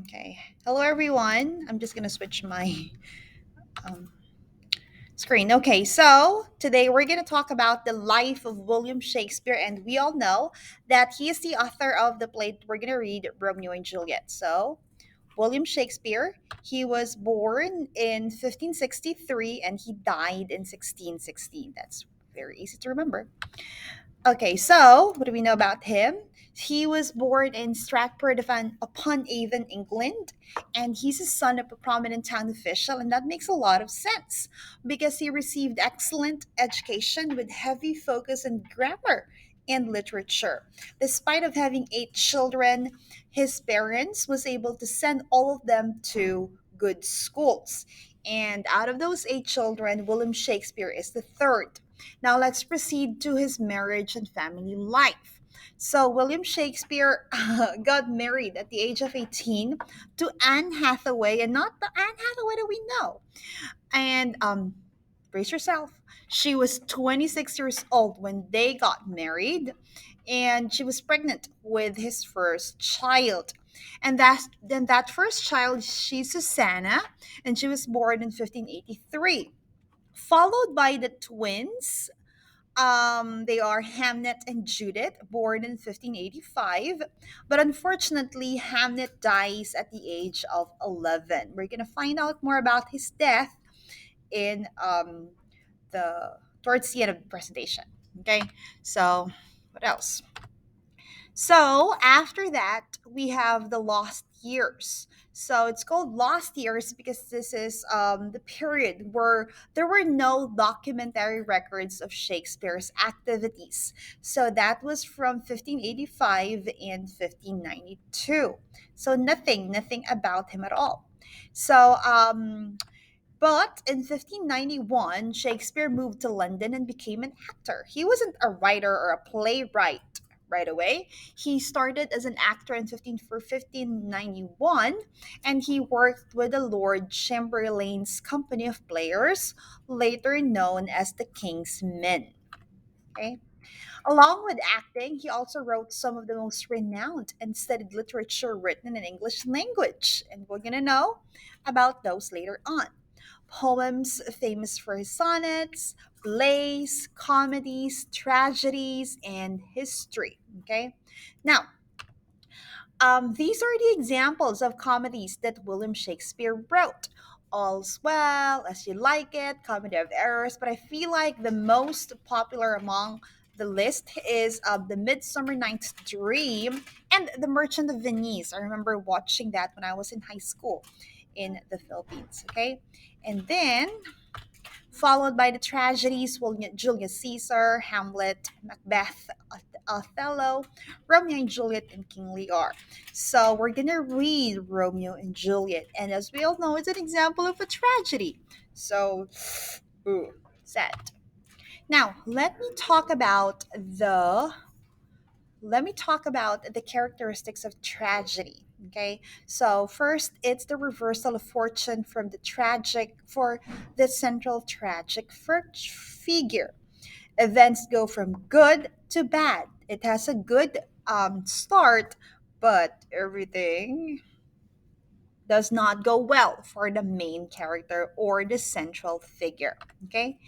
Okay. Hello, everyone. I'm just going to switch my um, screen. Okay. So today we're going to talk about the life of William Shakespeare. And we all know that he is the author of the play we're going to read, Romeo and Juliet. So, William Shakespeare, he was born in 1563 and he died in 1616. That's very easy to remember. Okay, so what do we know about him? He was born in upon Avon, England, and he's a son of a prominent town official, and that makes a lot of sense because he received excellent education with heavy focus on grammar and literature. Despite of having eight children, his parents was able to send all of them to good schools. And out of those eight children, William Shakespeare is the third. Now let's proceed to his marriage and family life. So William Shakespeare got married at the age of 18 to Anne Hathaway, and not the Anne Hathaway that we know. And brace yourself. She was 26 years old when they got married, and she was pregnant with his first child. And that first child, she's Susanna, and she was born in 1583, followed by the twins. They are Hamnet and Judith, born in 1585. But unfortunately, Hamnet dies at the age of 11. We're going to find out more about his death in the towards the end of the presentation. Okay, so what else? So after that, we have the lost years. So it's called lost years because this is the period where there were no documentary records of Shakespeare's activities. So that was from 1585 and 1592. So nothing about him at all. So but in 1591, Shakespeare moved to London and became an actor. He wasn't a writer or a playwright right away. He started as an actor in 1591, and he worked with the Lord Chamberlain's company of players, later known as the King's Men. Okay? Along with acting, he also wrote some of the most renowned and studied literature written in English language, and we're going to know about those later on. Poems famous for his sonnets, plays, comedies, tragedies, and history. Okay, now these are the examples of comedies that William Shakespeare wrote. All's Well, As You Like It, Comedy of Errors, but I feel like the most popular among the list is The Midsummer Night's Dream and The Merchant of Venice. I remember watching that when I was in high school in the Philippines. Okay, and then followed by the tragedies Julius Caesar, Hamlet, Macbeth, Othello, Romeo and Juliet, and King Lear. So we're gonna read Romeo and Juliet, and as we all know, it's an example of a tragedy. So, ooh, sad. Now let me talk about the characteristics of tragedy. Okay, so first, it's the reversal of fortune from the tragic for the central tragic figure. Events go from good to bad. It has a good start, but everything does not go well for the main character or the central figure. Okay,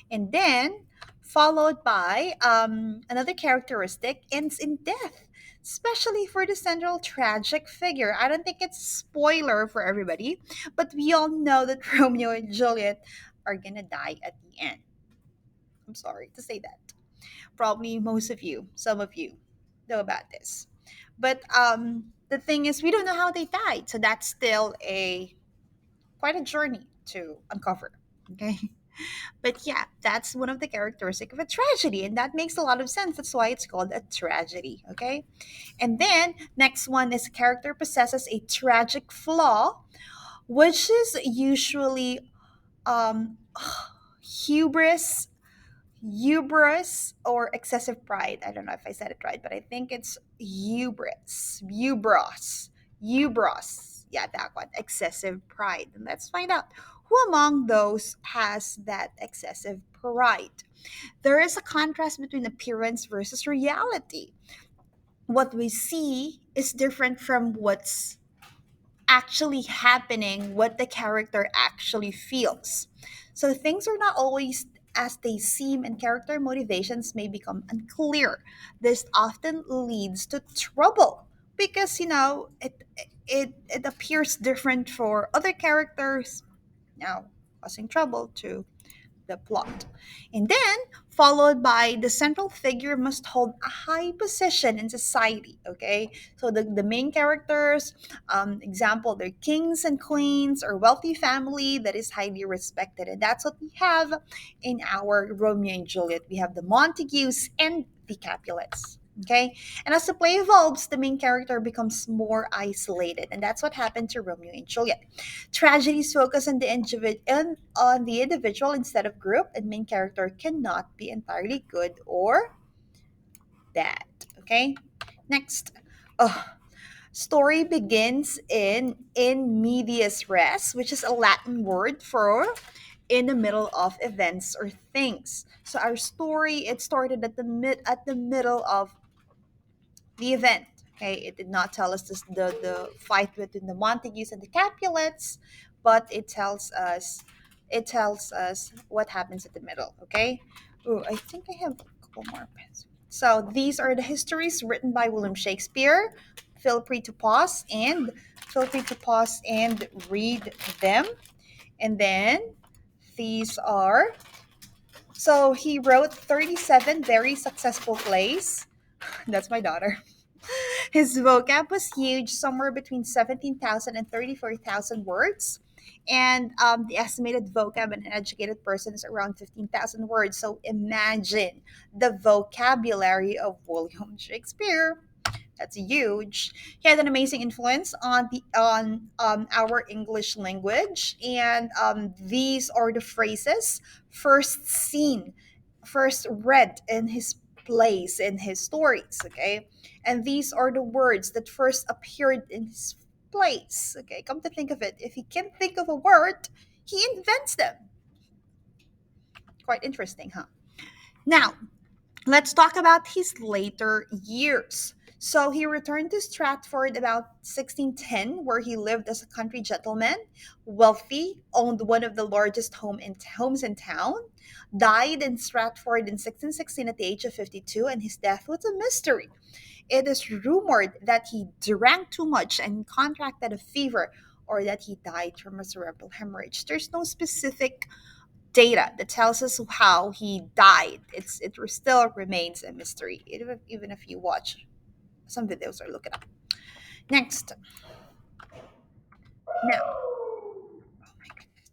and then followed by another characteristic ends in death, especially for the central tragic figure. I don't think it's a spoiler for everybody, but we all know that Romeo and Juliet are gonna die at the end. I'm sorry to say that. Probably most of you, some of you know about this. But the thing is, we don't know how they died, so that's still a quite a journey to uncover. Okay. But yeah, that's one of the characteristics of a tragedy, and that makes a lot of sense. That's why it's called a tragedy. Okay. And then next one is a character possesses a tragic flaw, which is usually um hubris, or excessive pride. I don't know if I said it right, but I think it's hubris. Yeah, that one. Excessive pride. And let's find out who among those has that excessive pride. There is a contrast between appearance versus reality. What we see is different from what's actually happening, what the character actually feels. So things are not always as they seem, and character motivations may become unclear. This often leads to trouble because it appears different for other characters, now causing trouble to the plot. And then, followed by the central figure must hold a high position in society. Okay, so the main characters, example, they're kings and queens or wealthy family that is highly respected, and that's what we have in our Romeo and Juliet. We have the Montagues and the Capulets. Okay, and as the play evolves, the main character becomes more isolated, and that's what happened to Romeo and Juliet. Tragedies focus on the individual instead of group, and main character cannot be entirely good or bad. Okay, next. Oh, story begins in medias res, which is a Latin word for in the middle of events or things. So our story, it started at the middle of the event. Okay, it did not tell us the fight between the Montagues and the Capulets, but it tells us what happens at the middle. Okay. Oh, I think I have a couple more pens. So these are the histories written by William Shakespeare. Feel free to pause and read them. And then these are, so he wrote 37 very successful plays. That's my daughter. His vocab was huge, somewhere between 17,000 and 34,000 words. And the estimated vocab in an educated person is around 15,000 words. So imagine the vocabulary of William Shakespeare. That's huge. He had an amazing influence on our English language, and these are the phrases first seen, first read in his plays, in his stories. Okay, and these are the words that first appeared in his plays. Okay, come to think of it, if he can't think of a word, he invents them. Quite interesting, huh? Now, let's talk about his later years. So he returned to Stratford about 1610, where he lived as a country gentleman, wealthy, owned one of the largest homes in town, died in Stratford in 1616 at the age of 52, and his death was a mystery. It is rumored that he drank too much and contracted a fever, or that he died from a cerebral hemorrhage. There's no specific data that tells us how he died. It still remains a mystery, even if you watch some videos or look it up. Next, now,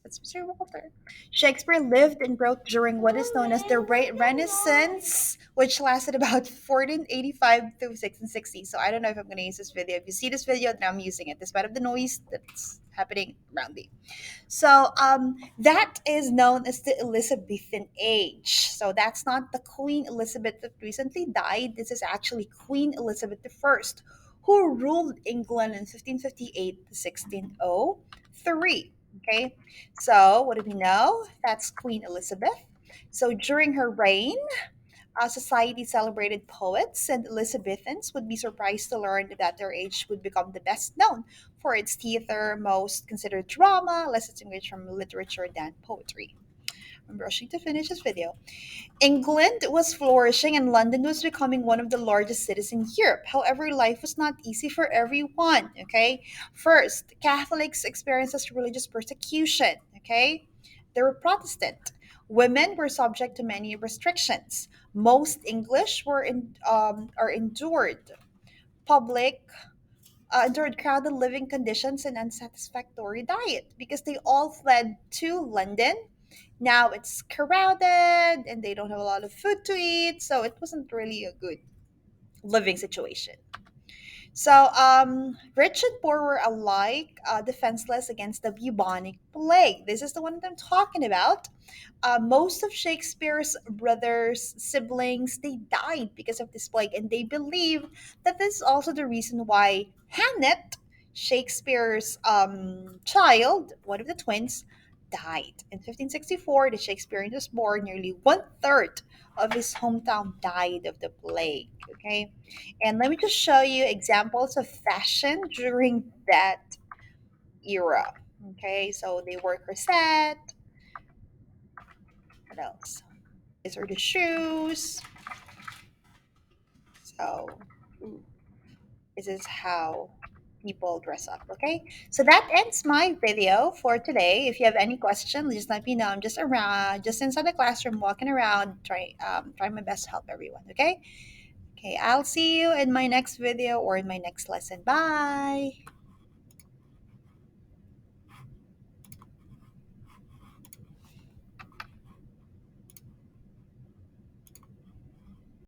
that's Mr. Walter. Shakespeare lived and wrote during what is known as the Renaissance, which lasted about 1485 to 1660. So I don't know if I'm going to use this video. If you see this video, then I'm using it, despite of the noise that's happening around me. So that is known as the Elizabethan age. So that's not the Queen Elizabeth that recently died. This is actually Queen Elizabeth I, who ruled England in 1558 to 1603. Okay, so what do we know? That's Queen Elizabeth. So during her reign, society celebrated poets, and Elizabethans would be surprised to learn that their age would become the best known for its theater, most considered drama, less distinguished from literature than poetry. I'm rushing to finish this video. England was flourishing and London was becoming one of the largest cities in Europe. However, life was not easy for everyone, okay? First, Catholics experienced religious persecution, okay? They were Protestant. Women were subject to many restrictions. Most English are public endured crowded living conditions and unsatisfactory diet because they all fled to London. Now it's crowded and they don't have a lot of food to eat, so it wasn't really a good living situation. So, rich and poor were alike defenseless against the bubonic plague. This is the one that I'm talking about. Most of Shakespeare's brothers, siblings, they died because of this plague, and they believe that this is also the reason why Hamnet, Shakespeare's child, one of the twins, died. In 1564, the Shakespearean was born. Nearly one third of his hometown died of the plague. Okay, and let me just show you examples of fashion during that era. Okay, so they wore corset. What else? These are the shoes. So this is how people dress up. Okay, so that ends my video for today. If you have any questions, just let me know. I'm just around, just inside the classroom, walking around, trying my best to help everyone. Okay. Okay, I'll see you in my next video or in my next lesson. Bye.